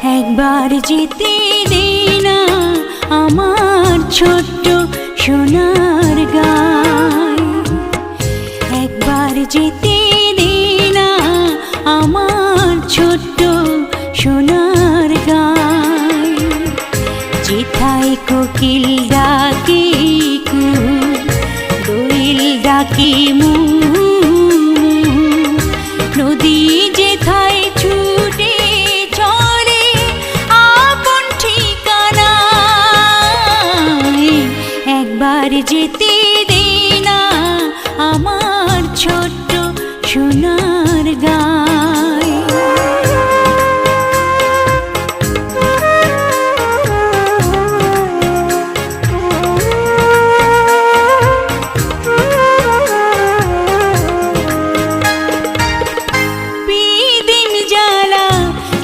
একবার যেতে দে না আমার ছোট্ট সোনার গায়, একবার যেতে দে না আমার ছোট্ট সোনার গায়। যেথায় কোকিল ডাকে দোয়েল ডাকে